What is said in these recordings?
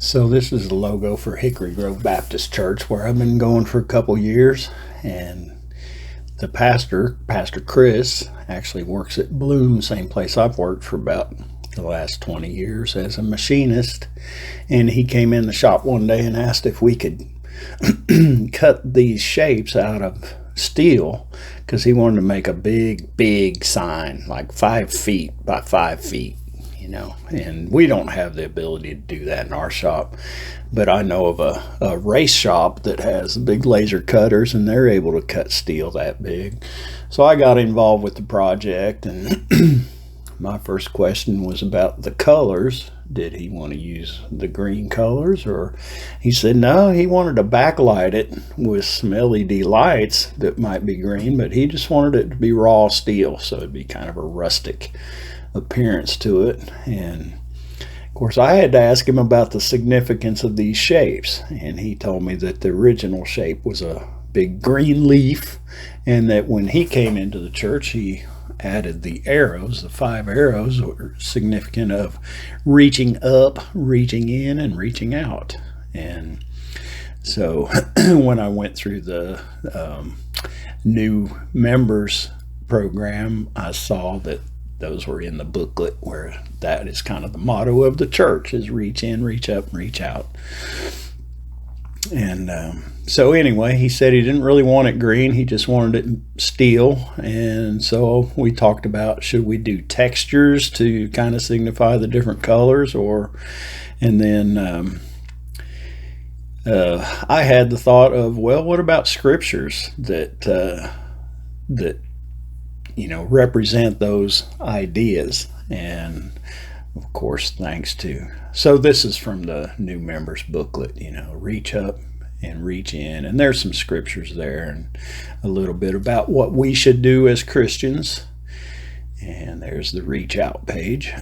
So this is the logo for Hickory Grove Baptist Church, where I've been going for a couple years, and the pastor, Pastor Chris, actually works at Bloom, same place I've worked for about the last 20 years as a machinist. And he came in the shop one day and asked if we could cut these shapes out of steel, because he wanted to make a big sign, like 5 feet by 5 feet. And we don't have the ability to do that in our shop, but I know of a race shop that has big laser cutters, and they're able to cut steel that big. So I got involved with the project, and my first question was about the colors. Did he want to use the green colors? Or he said no, he wanted to backlight it with some LED lights that might be green, but he just wanted it to be raw steel, so it'd be kind of a rustic appearance to it. And of course I had to ask him about the significance of these shapes, and he told me that the original shape was a big green leaf, and that when he came into the church he added the arrows. The 5 arrows were significant of reaching up, reaching in, and reaching out. And so when I went through the new members program, I saw that those were in the booklet, where that is kind of the motto of the church, is reach in, reach up, reach out. And so anyway, he said he didn't really want it green, he just wanted it steel. And so we talked about, should we do textures to kind of signify the different colors, and then I had the thought of, well, what about scriptures that represent those ideas? And of course, so this is from the new members booklet, reach up and reach in, and there's some scriptures there and a little bit about what we should do as Christians. And there's the reach out page.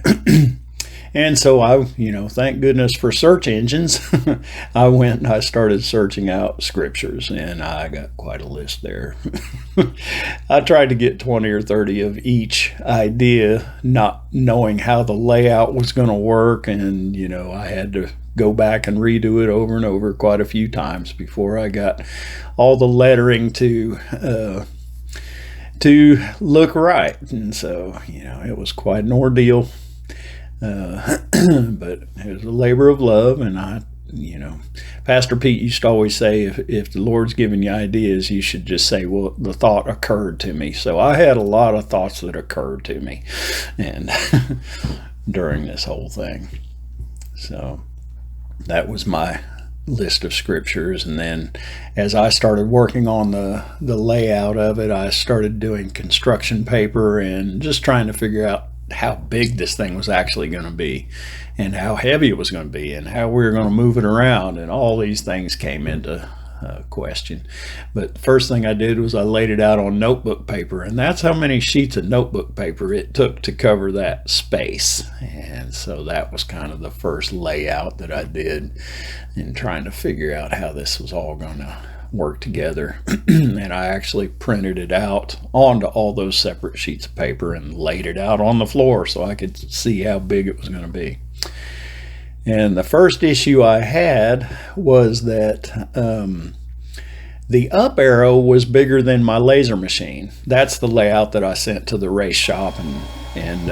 And so I, thank goodness for search engines. I went and I started searching out scriptures, and I got quite a list there. I tried to get 20 or 30 of each idea, not knowing how the layout was going to work. And, I had to go back and redo it over and over quite a few times before I got all the lettering to look right. And so, it was quite an ordeal. But it was a labor of love. And Pastor Pete used to always say, if the Lord's giving you ideas, you should just say, well, the thought occurred to me. So I had a lot of thoughts that occurred to me, and during this whole thing. So that was my list of scriptures. And then as I started working on the layout of it, I started doing construction paper and just trying to figure out how big this thing was actually going to be, and how heavy it was going to be, and how we were going to move it around, and all these things came into question. But the first thing I did was I laid it out on notebook paper, and that's how many sheets of notebook paper it took to cover that space. And so that was kind of the first layout that I did in trying to figure out how this was all going to work together. And I actually printed it out onto all those separate sheets of paper and laid it out on the floor so I could see how big it was going to be. And the first issue I had was that the up arrow was bigger than my laser machine. That's the layout that I sent to the race shop, and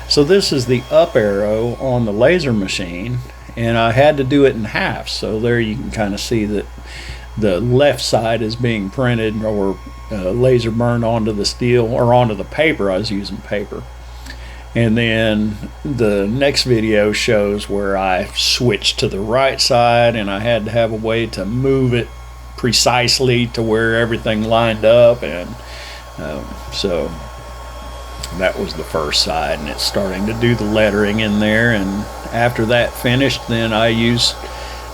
so this is the up arrow on the laser machine, and I had to do it in half. So there you can kind of see that the left side is being printed or laser burned onto the steel, or onto the paper. I was using paper. And then the next video shows where I switched to the right side, and I had to have a way to move it precisely to where everything lined up. And so that was the first side, and it's starting to do the lettering in there. And after that finished, then I used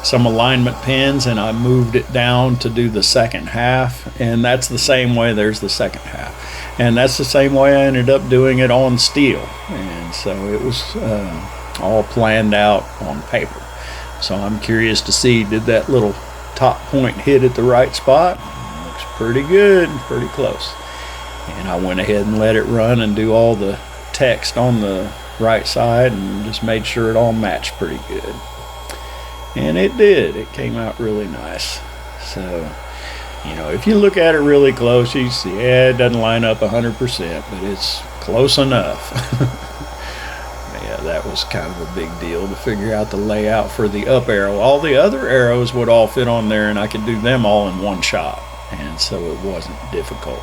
some alignment pins and I moved it down to do the second half. And that's the same way, there's the second half, and that's the same way I ended up doing it on steel. And so it was all planned out on paper. So I'm curious to see, did that little top point hit at the right spot? Looks pretty good, pretty close. And I went ahead and let it run and do all the text on the right side, and just made sure it all matched pretty good. And it did. It came out really nice. So, you know, if you look at it really close, you see, yeah, it doesn't line up 100%, but it's close enough. Yeah, that was kind of a big deal to figure out the layout for the up arrow. All the other arrows would all fit on there, and I could do them all in one shot, and so it wasn't difficult.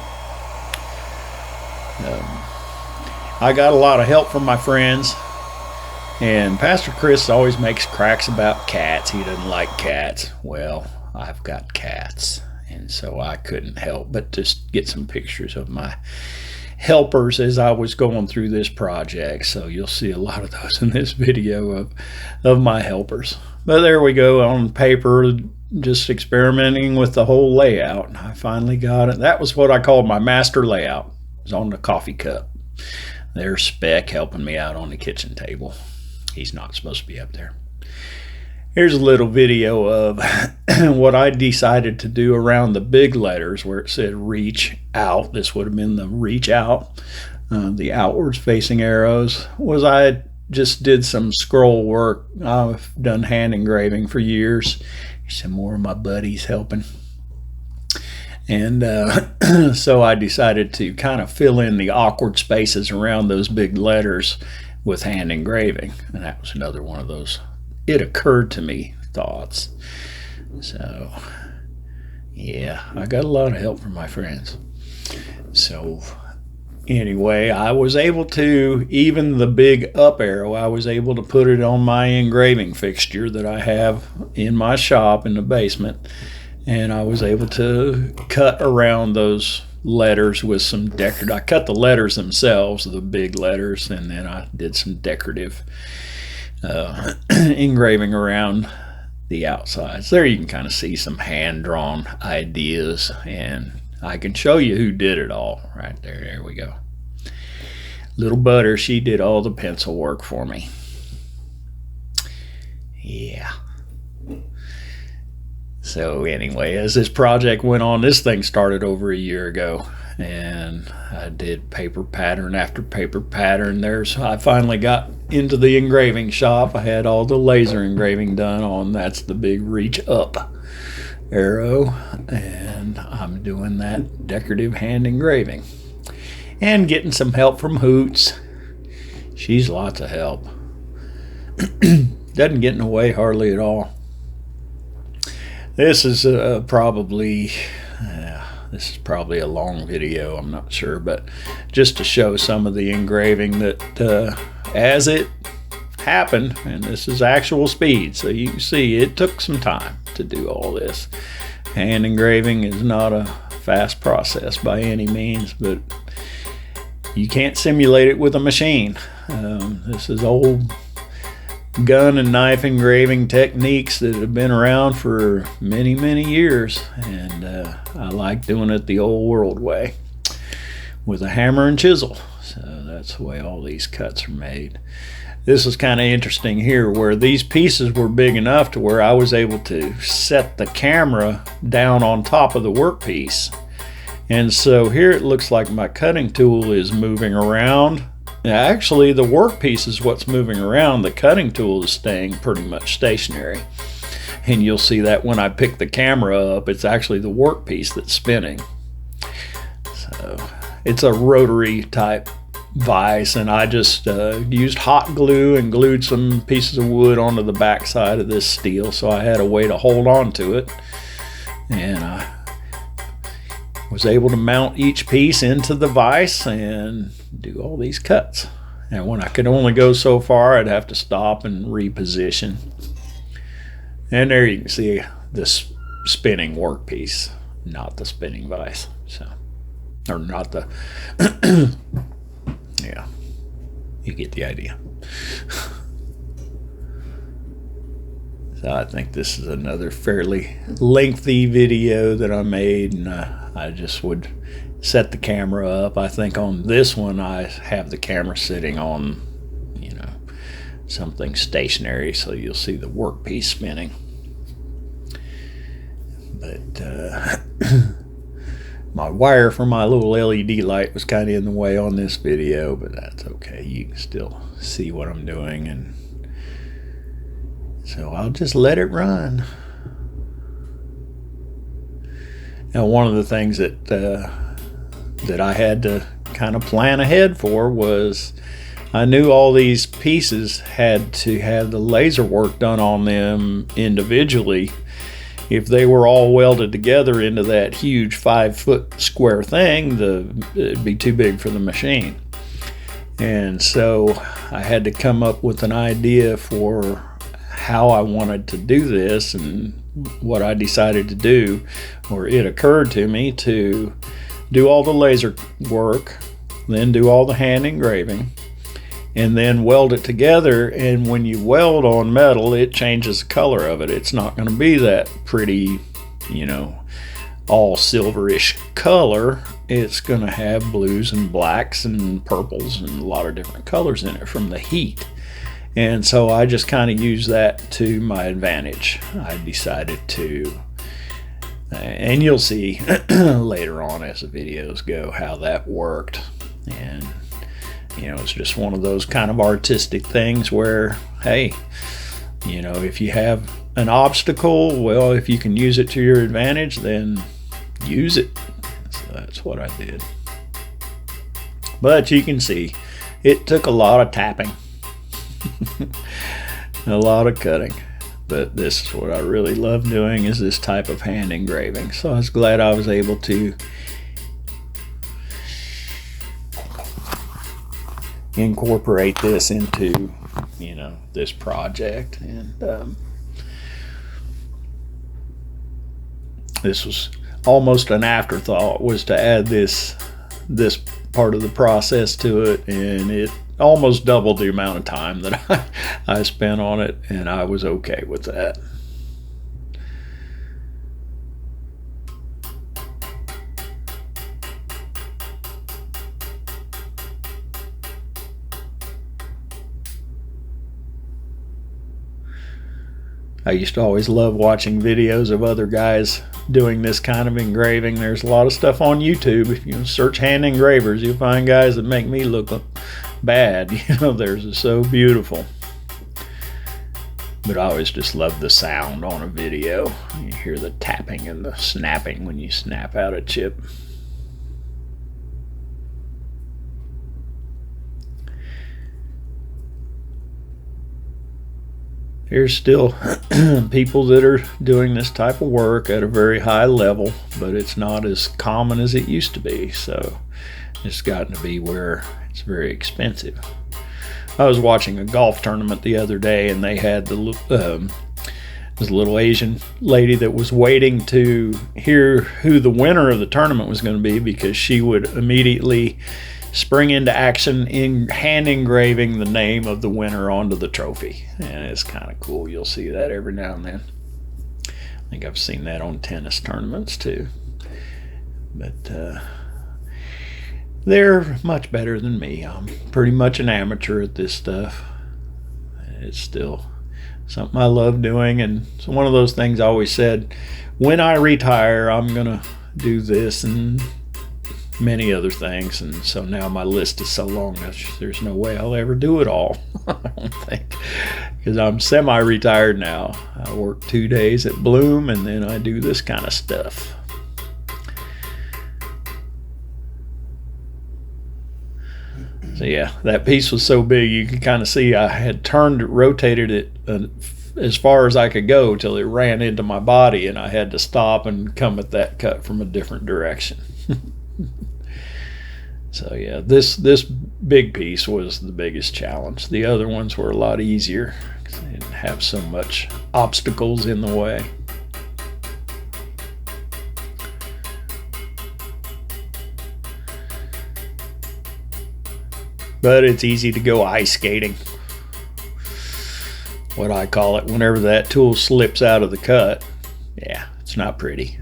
I got a lot of help from my friends, and Pastor Chris always makes cracks about cats. He doesn't like cats. Well, I've got cats, and so I couldn't help but just get some pictures of my helpers as I was going through this project. So you'll see a lot of those in this video of my helpers. But there we go, on paper, just experimenting with the whole layout, and I finally got it. That was what I called my master layout. It was on the coffee cup. There's Speck helping me out on the kitchen table. He's not supposed to be up there. Here's a little video of what I decided to do around the big letters where it said reach out. This would have been the reach out. The outwards facing arrows was I just did some scroll work. I've done hand engraving for years. Some more of my buddies helping. And so I decided to kind of fill in the awkward spaces around those big letters with hand engraving. And that was another one of those it occurred to me thoughts. So yeah, I got a lot of help from my friends. So anyway, I was able to, even the big up arrow, I was able to put it on my engraving fixture that I have in my shop in the basement, and I was able to cut around those letters with some decorative. I cut the letters themselves, the big letters, and then I did some decorative engraving around the outsides. There you can kind of see some hand-drawn ideas, and I can show you who did it all right there. There we go. Little Butter, she did all the pencil work for me. Yeah. So anyway, as this project went on, this thing started over a year ago, and I did paper pattern after paper pattern. I finally got into the engraving shop. I had all the laser engraving done on, that's the big reach up arrow, and I'm doing that decorative hand engraving and getting some help from Hoots. She's lots of help. Doesn't get in the way hardly at all. This is probably a long video, I'm not sure, but just to show some of the engraving that as it happened, and this is actual speed, so you can see it took some time to do all this. Hand engraving is not a fast process by any means, but you can't simulate it with a machine. This is old gun and knife engraving techniques that have been around for many, many years, and I like doing it the old world way with a hammer and chisel. So that's the way all these cuts are made. This is kind of interesting here, where these pieces were big enough to where I was able to set the camera down on top of the workpiece. And so here it looks like my cutting tool is moving around. Actually, the workpiece is what's moving around. The cutting tool is staying pretty much stationary. And you'll see that when I pick the camera up, it's actually the workpiece that's spinning. So it's a rotary type vise, and I just used hot glue and glued some pieces of wood onto the back side of this steel, so I had a way to hold on to it. And I was able to mount each piece into the vise and do all these cuts. And when I could only go so far, I'd have to stop and reposition. And there you can see this spinning workpiece, not the spinning vise. So, or not the yeah, you get the idea. So I think this is another fairly lengthy video that I made, and I just would set the camera up. I think on this one I have the camera sitting on, something stationary, so you'll see the workpiece spinning. But my wire for my little LED light was kind of in the way on this video, but that's okay. You can still see what I'm doing. And So I'll just let it run. Now, one of the things that I had to kind of plan ahead for was I knew all these pieces had to have the laser work done on them individually. If they were all welded together into that huge 5-foot square thing, it'd be too big for the machine. And so I had to come up with an idea for how I wanted to do this, and what I decided to do, or it occurred to me to do all the laser work, then do all the hand engraving, and then weld it together. And when you weld on metal, it changes the color of it. It's not going to be that pretty, all silverish color. It's going to have blues and blacks and purples and a lot of different colors in it from the heat. And so I just kind of used that to my advantage. I decided to, and you'll see later on as the videos go how that worked. And it's just one of those kind of artistic things where, hey, if you have an obstacle, well, if you can use it to your advantage, then use it. So that's what I did. But you can see, it took a lot of tapping, a lot of cutting. But this is what I really love doing, is this type of hand engraving. So I was glad I was able to incorporate this into this project. And this was almost an afterthought, was to add this part of the process to it, and it almost doubled the amount of time that I spent on it, and I was okay with that. I used to always love watching videos of other guys doing this kind of engraving. There's a lot of stuff on YouTube. If you search hand engravers, you'll find guys that make me look bad. Theirs is so beautiful. But I always just love the sound on a video. You hear the tapping and the snapping when you snap out a chip. There's still people that are doing this type of work at a very high level, but it's not as common as it used to be. So it's gotten to be where it's very expensive. I was watching a golf tournament the other day, and they had this little Asian lady that was waiting to hear who the winner of the tournament was going to be, because she would immediately spring into action in hand engraving the name of the winner onto the trophy. And it's kind of cool. You'll see that every now and then. I think I've seen that on tennis tournaments too. But they're much better than me. I'm pretty much an amateur at this stuff. It's still something I love doing, and it's one of those things I always said, when I retire, I'm gonna do this and many other things. And so now my list is so long that there's no way I'll ever do it all. I don't think, because I'm semi-retired now. I work 2 days at Bloom, and then I do this kind of stuff. So yeah, that piece was so big, you could kind of see I had rotated it as far as I could go till it ran into my body, and I had to stop and come at that cut from a different direction. So yeah, this big piece was the biggest challenge. The other ones were a lot easier because they didn't have so much obstacles in the way. But it's easy to go ice skating, what I call it, whenever that tool slips out of the cut. Yeah, it's not pretty.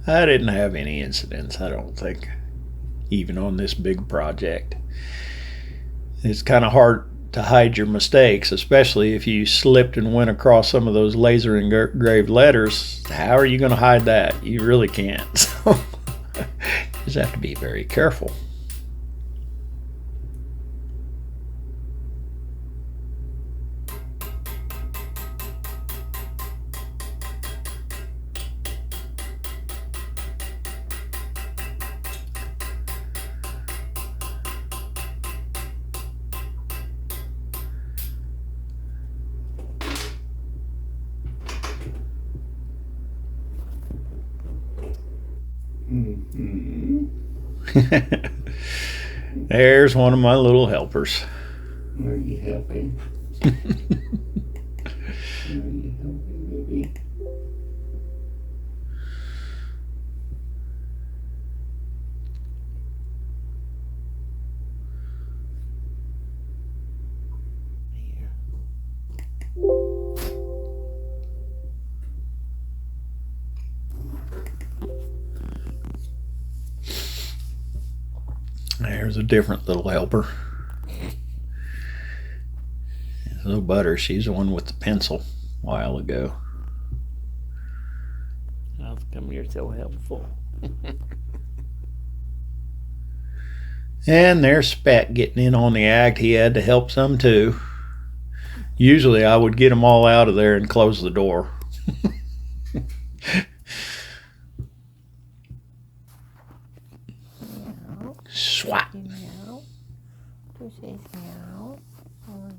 I didn't have any incidents, I don't think, even on this big project. It's kind of hard to hide your mistakes, especially if you slipped and went across some of those laser engraved letters. How are you going to hide that? You really can't. So you just have to be very careful. There's one of my little helpers. Are you helping? Are you helping, baby? Here. There's a different little helper. Little Butter, she's the one with the pencil a while ago. How come you're so helpful? And there's Spat getting in on the act. He had to help some too. Usually I would get them all out of there and close the door. Swat. Meow. Who says meow? Oh,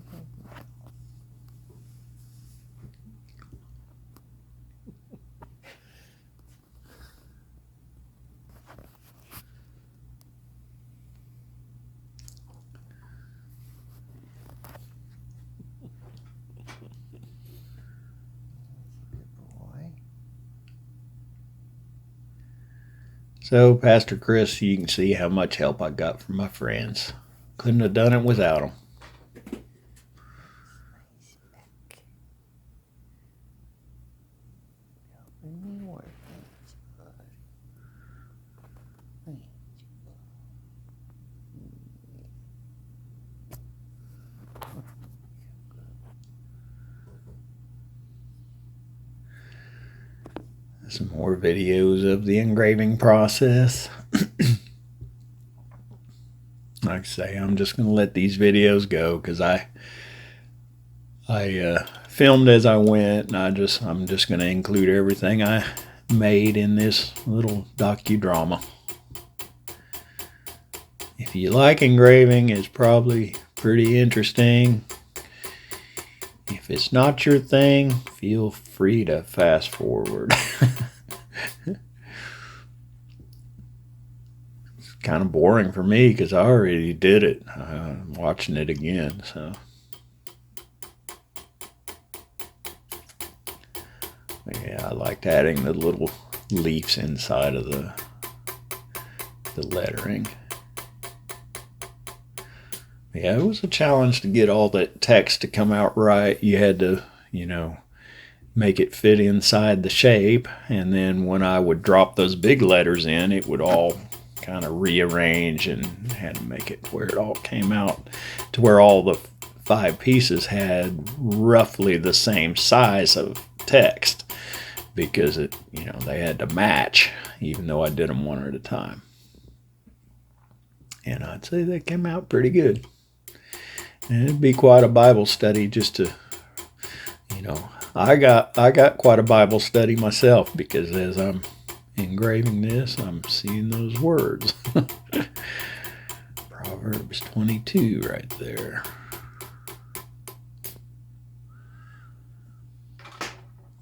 So, Pastor Chris, you can see how much help I got from my friends. Couldn't have done it without them. Some more videos of the engraving process. Like I say, I'm just going to let these videos go because I filmed as I went, and I'm just going to include everything I made in this little docudrama. If you like engraving, it's probably pretty interesting. If it's not your thing, feel free to fast forward. It's kind of boring for me because I already did it. I'm watching it again, so. Yeah, I liked adding the little leaves inside of the lettering. Yeah, it was a challenge to get all that text to come out right. You had to, make it fit inside the shape. And then when I would drop those big letters in, it would all kind of rearrange and had to make it where it all came out to where all the 5 pieces had roughly the same size of text because they had to match even though I did them one at a time. And I'd say they came out pretty good. And it'd be quite a Bible study just to, I got quite a Bible study myself because as I'm engraving this, I'm seeing those words. Proverbs 22 right there.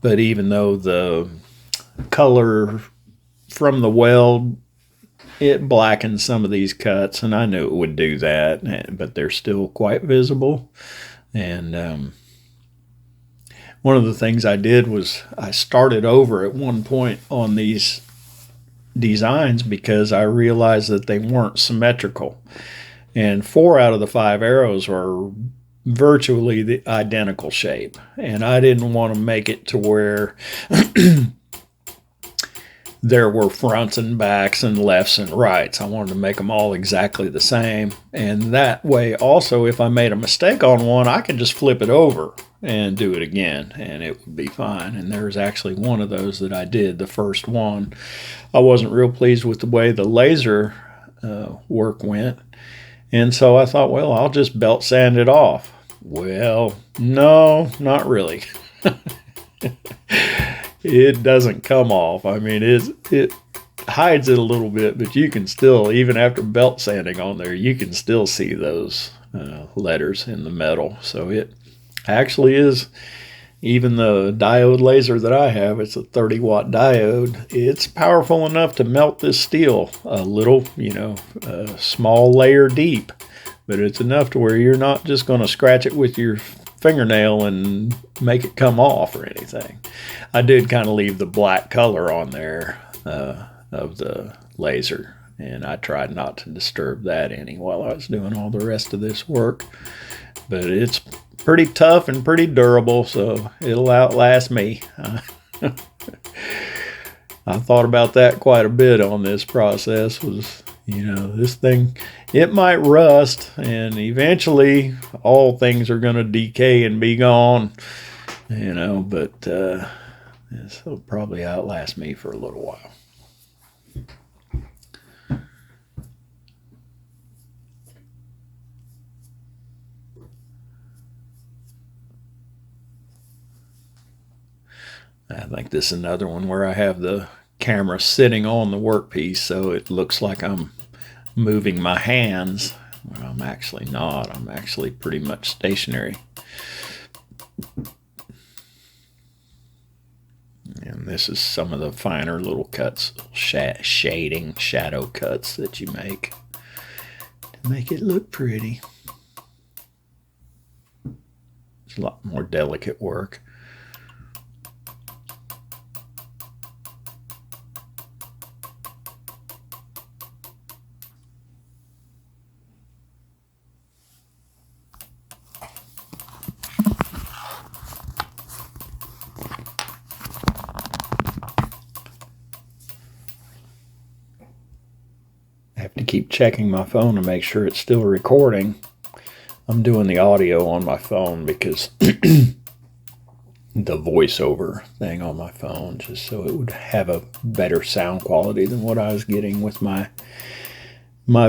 But even though the color from the weld, it blackens some of these cuts, and I knew it would do that, but they're still quite visible. And one of the things I did was I started over at one point on these designs because I realized that they weren't symmetrical. And 4 out of the 5 arrows are virtually the identical shape. And I didn't want to make it to where there were fronts and backs and lefts and rights. I wanted to make them all exactly the same. And that way also, if I made a mistake on one, I could just flip it over and do it again and it would be fine. And there's actually one of those that I did, the first one. I wasn't real pleased with the way the laser work went. And so I thought, well, I'll just belt sand it off. Well, no, not really. It doesn't come off. I mean, it hides it a little bit, but you can still, even after belt sanding on there, you can still see those letters in the metal. So it actually is, even the diode laser that I have, it's a 30-watt diode. It's powerful enough to melt this steel a little, a small layer deep. But it's enough to where you're not just going to scratch it with your fingernail and make it come off or anything. I did kind of leave the black color on there of the laser, and I tried not to disturb that any while I was doing all the rest of this work. But it's pretty tough and pretty durable, so it'll outlast me. I thought about that quite a bit on this process. Was, this thing, it might rust, and eventually all things are going to decay and be gone, but this will probably outlast me for a little while. I think this is another one where I have the camera sitting on the workpiece, so it looks like I'm moving my hands. Well, I'm actually not. I'm actually pretty much stationary. And this is some of the finer little cuts, shading, shadow cuts that you make to make it look pretty. It's a lot more delicate work. I have to keep checking my phone to make sure it's still recording. I'm doing the audio on my phone because the voiceover thing on my phone, just so it would have a better sound quality than what I was getting with my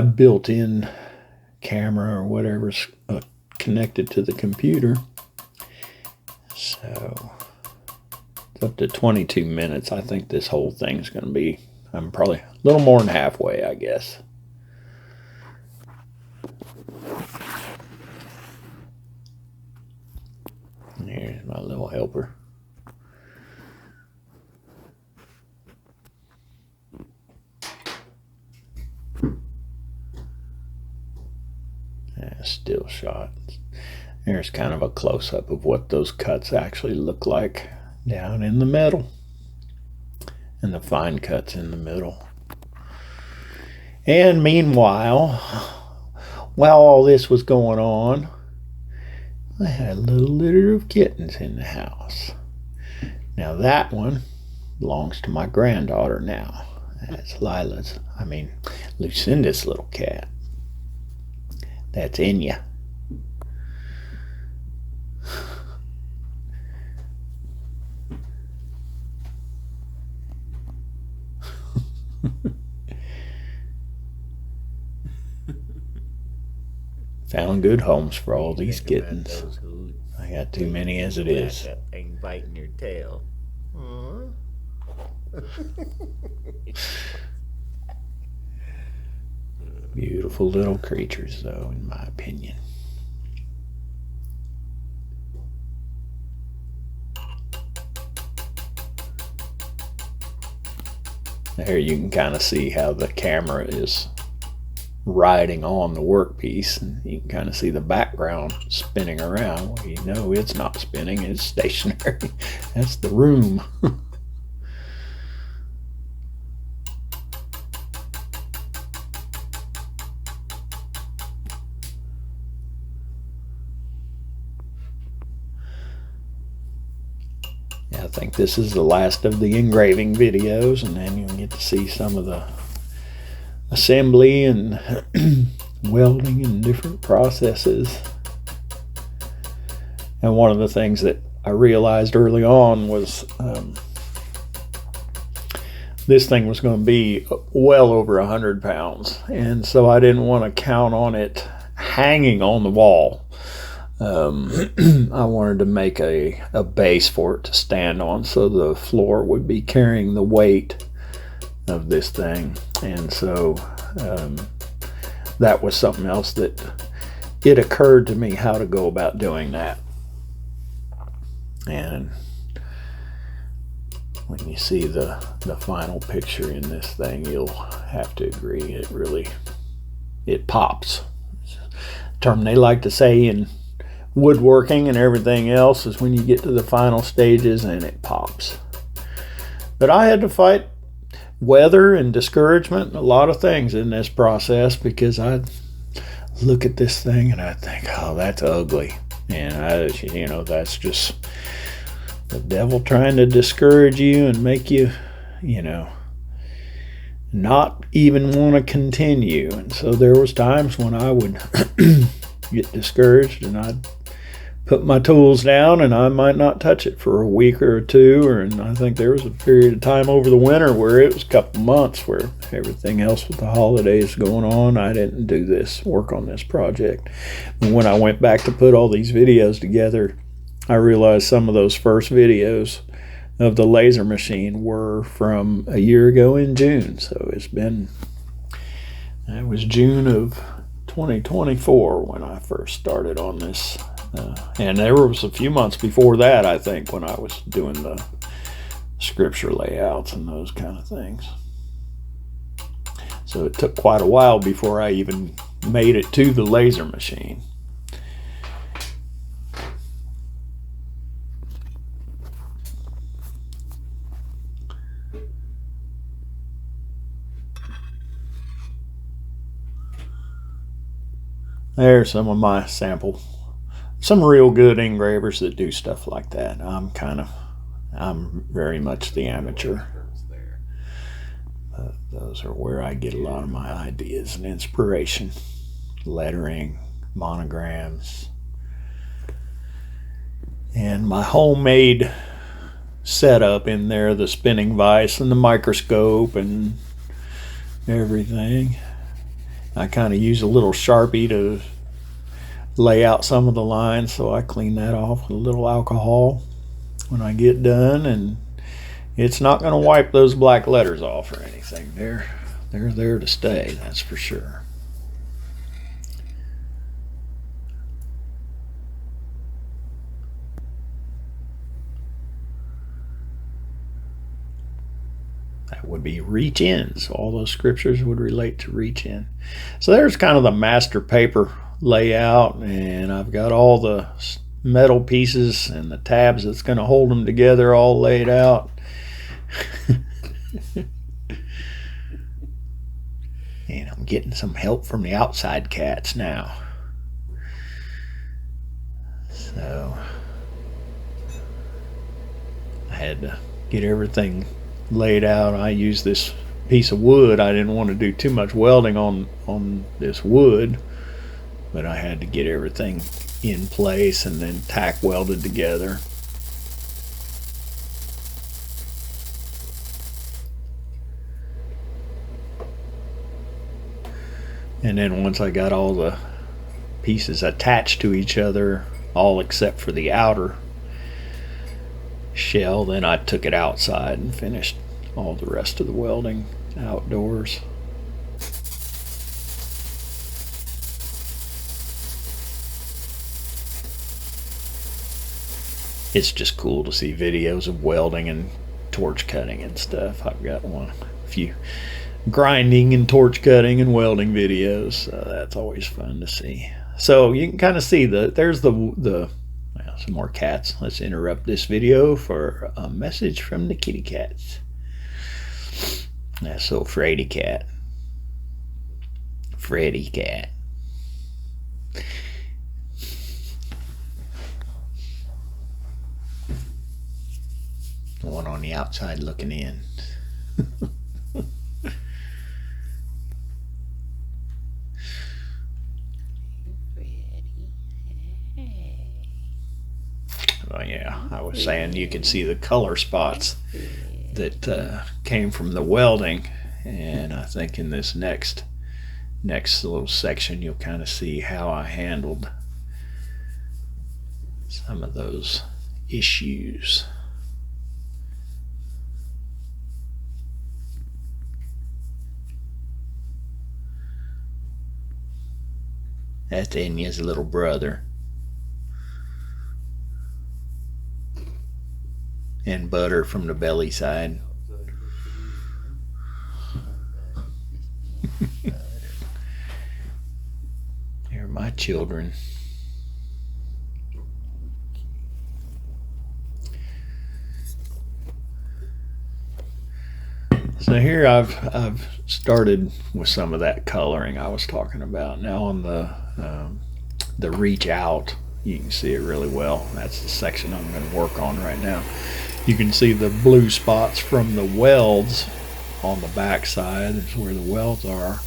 built-in camera or whatever's connected to the computer. So it's up to 22 minutes. I think this whole thing's going to be, I'm probably a little more than halfway, I guess. And here's my little helper. Still shot. There's kind of a close-up of what those cuts actually look like down in the middle. And the fine cuts in the middle. And meanwhile, while all this was going on, I had a little litter of kittens in the house. Now that one belongs to my granddaughter now. That's Lucinda's little cat. That's Enya. Found good homes for all these kittens. I got too many as it is. And biting your tail. Beautiful little creatures, though, in my opinion. There you can kind of see how the camera is riding on the workpiece, and you can kind of see the background spinning around. Well, you know it's not spinning, it's stationary. That's the room. I think this is the last of the engraving videos, and then you'll get to see some of the assembly and welding and different processes. And one of the things that I realized early on was this thing was going to be well over 100 pounds, and so I didn't want to count on it hanging on the wall. I wanted to make a base for it to stand on, so the floor would be carrying the weight of this thing. And so that was something else that it occurred to me how to go about doing that. And when you see the final picture in this thing, you'll have to agree it pops. The term they like to say in woodworking and everything else is when you get to the final stages and it pops. But I had to fight weather and discouragement and a lot of things in this process, because I look at this thing and I think, oh, that's ugly. And that's just the devil trying to discourage you and make you, not even want to continue. And so there was times when I would get discouraged and I'd put my tools down and I might not touch it for a week or two. And I think there was a period of time over the winter where it was a couple months where everything else with the holidays going on, I didn't do this work on this project. And when I went back to put all these videos together, I realized some of those first videos of the laser machine were from a year ago in June. So it was June of 2024 when I first started on this. And there was a few months before that, I think, when I was doing the scripture layouts and those kind of things. So it took quite a while before I even made it to the laser machine. There's some of my sample, some real good engravers that do stuff like that. I'm very much the amateur. Those are where I get a lot of my ideas and inspiration. Lettering, monograms, and my homemade setup in there, the spinning vise and the microscope and everything. I kind of use a little Sharpie to lay out some of the lines, so I clean that off with a little alcohol when I get done, and it's not going to wipe those black letters off or anything. They're there to stay, that's for sure. That would be reach in. So all those scriptures would relate to reach in. So there's kind of the master paper layout, and I've got all the metal pieces and the tabs that's going to hold them together all laid out. And I'm getting some help from the outside cats now. So I had to get everything laid out. I used this piece of wood. I didn't want to do too much welding on this wood, but I had to get everything in place and then tack welded together. And then once I got all the pieces attached to each other, all except for the outer shell, then I took it outside and finished all the rest of the welding outdoors. It's just cool to see videos of welding and torch cutting and stuff. I've got a few grinding and torch cutting and welding videos, so that's always fun to see. So you can kind of see there's well, some more cats. Let's interrupt this video for a message from the kitty cats. That's little Freddy cat. Freddy cat. The one on the outside looking in. Oh yeah, I was saying you can see the color spots that came from the welding, and I think in this next little section you'll kind of see how I handled some of those issues. That's Enya's little brother. and butter from the belly side. They're my children. So here I've started with some of that coloring I was talking about. Now on the reach out, you can see it really well. That's the section I'm going to work on right now. You can see the blue spots from the welds on the back side. That's where the welds are.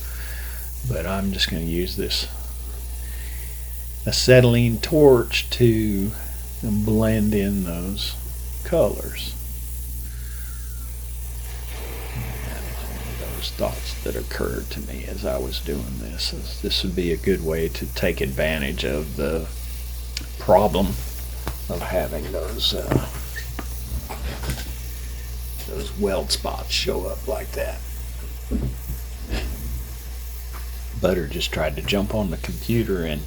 But I'm just going to use this acetylene torch to blend in those colors. Thoughts that occurred to me as I was doing this is this would be a good way to take advantage of the problem of having those weld spots show up like that. Butter just tried to jump on the computer and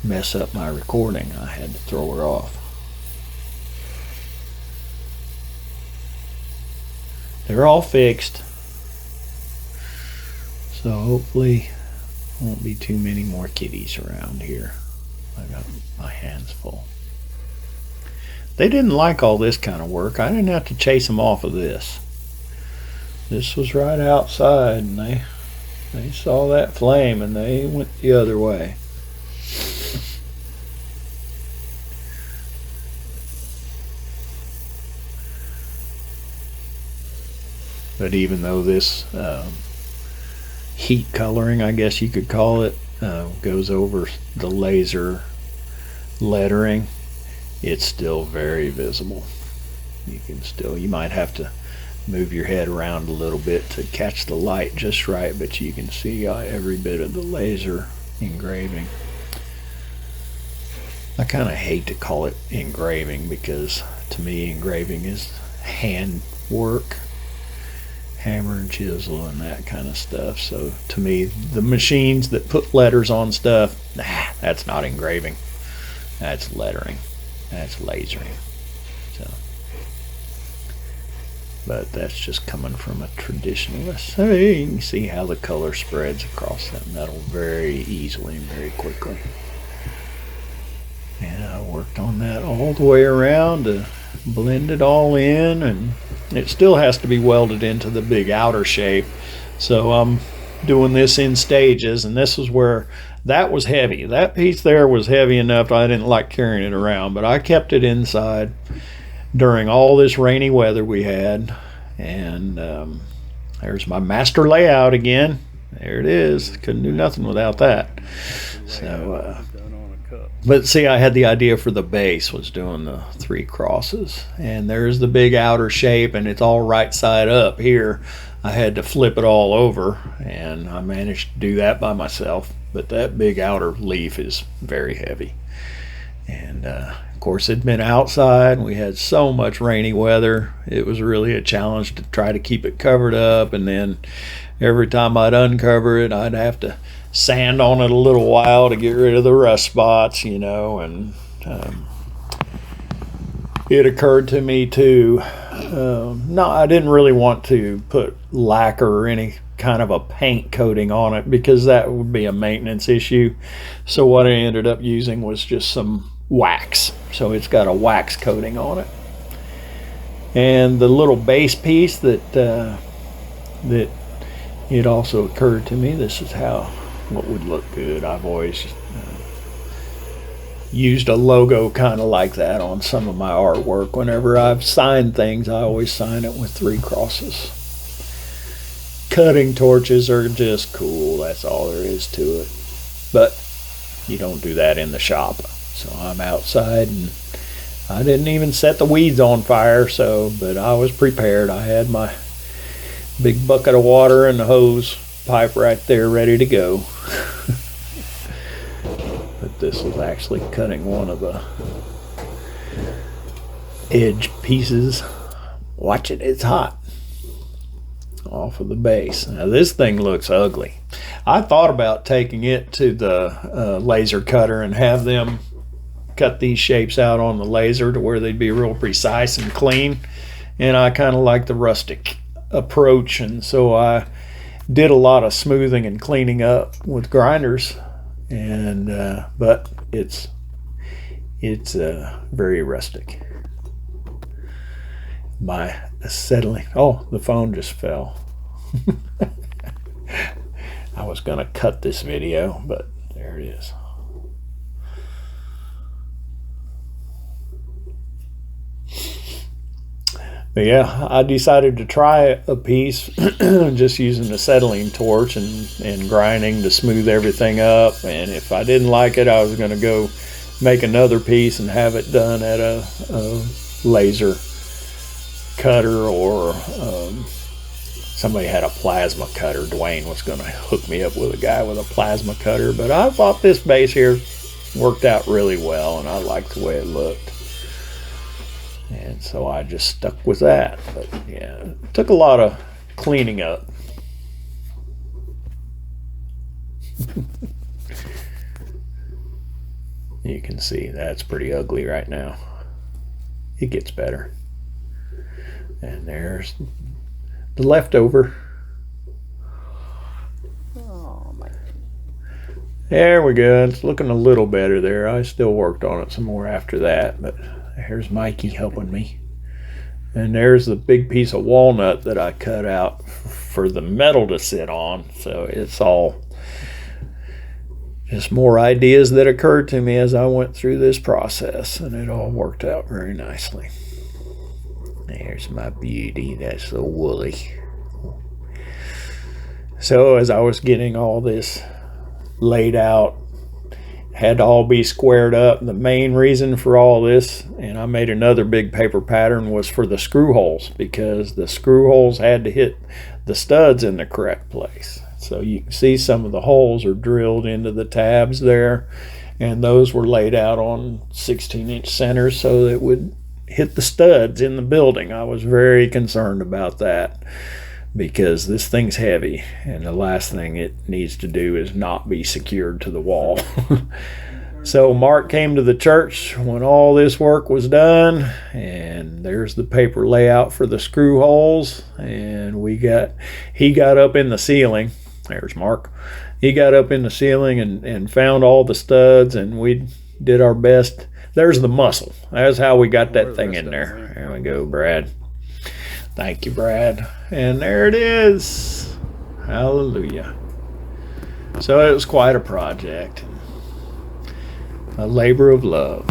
mess up my recording. I had to throw her off. They're all fixed. So hopefully won't be too many more kitties around here. I got my hands full. They didn't like all this kind of work. I didn't have to chase them off of this. This was right outside and they saw that flame and they went the other way. But even though this heat coloring, I guess you could call it, goes over the laser lettering, it's still very visible. You might have to move your head around a little bit to catch the light just right, but you can see every bit of the laser engraving. I kind of hate to call it engraving because to me engraving is hand work, hammer and chisel and that kind of stuff. So to me, the machines that put letters on stuff, that's not engraving. That's lettering. That's lasering. So, but that's just coming from a traditionalist. So you can see how the color spreads across that metal very easily and very quickly. And I worked on that all the way around to blend it all in, and it still has to be welded into the big outer shape. So I'm doing this in stages, and this is where that was heavy. That piece there was heavy enough I didn't like carrying it around, but I kept it inside during all this rainy weather we had. And there's my master layout again. There it is. Couldn't do nothing without that. So but see, I had the idea for the base was doing the 3 crosses, and there's the big outer shape, and it's all right side up here. I had to flip it all over, and I managed to do that by myself, but that big outer leaf is very heavy. And of course it'd been outside and we had so much rainy weather, it was really a challenge to try to keep it covered up, and then every time I'd uncover it I'd have to sand on it a little while to get rid of the rust spots, and it occurred to me too, no, I didn't really want to put lacquer or any kind of a paint coating on it because that would be a maintenance issue. So what I ended up using was just some wax. So it's got a wax coating on it. And the little base piece that it also occurred to me, this is what would look good. I've always used a logo kind of like that on some of my artwork. Whenever I've signed things, I always sign it with 3 crosses. Cutting torches are just cool, that's all there is to it. But you don't do that in the shop. So I'm outside and I didn't even set the weeds on fire, but I was prepared. I had my big bucket of water and the hose pipe right there ready to go. But this was actually cutting one of the edge pieces. Watch it, it's hot. Off of the base. Now this thing looks ugly. I thought about taking it to the laser cutter and have them cut these shapes out on the laser to where they'd be real precise and clean. And I kind of like the rustic approach, and so I did a lot of smoothing and cleaning up with grinders. And but it's very rustic. My acetylene. Oh, the phone just fell. I was gonna cut this video, but there it is. But yeah, I decided to try a piece just using the acetylene torch and grinding to smooth everything up. And if I didn't like it, I was going to go make another piece and have it done at a laser cutter, or somebody had a plasma cutter. Dwayne was going to hook me up with a guy with a plasma cutter. But I thought this base here worked out really well, and I liked the way it looked. And so I just stuck with that. But yeah, it took a lot of cleaning up. You can see that's pretty ugly right now. It gets better. And there's the leftover. Oh, my. There we go. It's looking a little better there. I still worked on it some more after that, but here's Mikey helping me. And there's the big piece of walnut that I cut out for the metal to sit on. So it's all just more ideas that occurred to me as I went through this process, and it all worked out very nicely. There's my beauty. That's so woolly. So as I was getting all this laid out, had to all be squared up. The main reason for all this, and I made another big paper pattern, was for the screw holes, because the screw holes had to hit the studs in the correct place. So you can see some of the holes are drilled into the tabs there, and those were laid out on 16-inch centers so that it would hit the studs in the building. I was very concerned about that, because this thing's heavy, and the last thing it needs to do is not be secured to the wall. So Mark came to the church when all this work was done, and there's the paper layout for the screw holes. And he got up in the ceiling. There's Mark. He got up in the ceiling and found all the studs, and we did our best. There's the muscle. That's how we got that thing in there. There we go, Brad. Thank you, Brad. And there it is. Hallelujah. So it was quite a project. A labor of love.